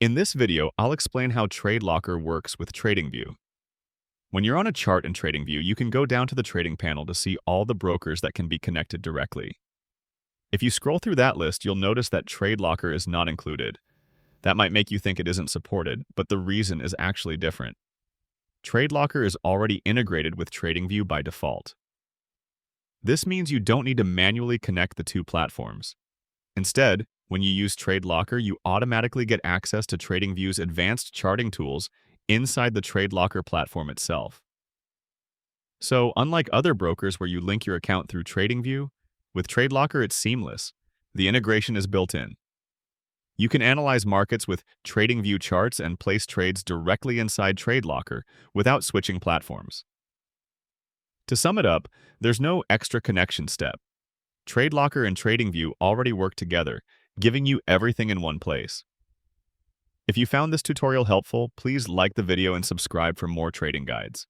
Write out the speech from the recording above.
In this video, I'll explain how TradeLocker works with TradingView. When you're on a chart in TradingView, you can go down to the trading panel to see all the brokers that can be connected directly. If you scroll through that list, you'll notice that TradeLocker is not included. That might make you think it isn't supported, but the reason is actually different. TradeLocker is already integrated with TradingView by default. This means you don't need to manually connect the two platforms. Instead, when you use TradeLocker, you automatically get access to TradingView's advanced charting tools inside the TradeLocker platform itself. So, unlike other brokers where you link your account through TradingView, with TradeLocker it's seamless. The integration is built in. You can analyze markets with TradingView charts and place trades directly inside TradeLocker without switching platforms. To sum it up, there's no extra connection step. TradeLocker and TradingView already work together, giving you everything in one place. If you found this tutorial helpful, please like the video and subscribe for more trading guides.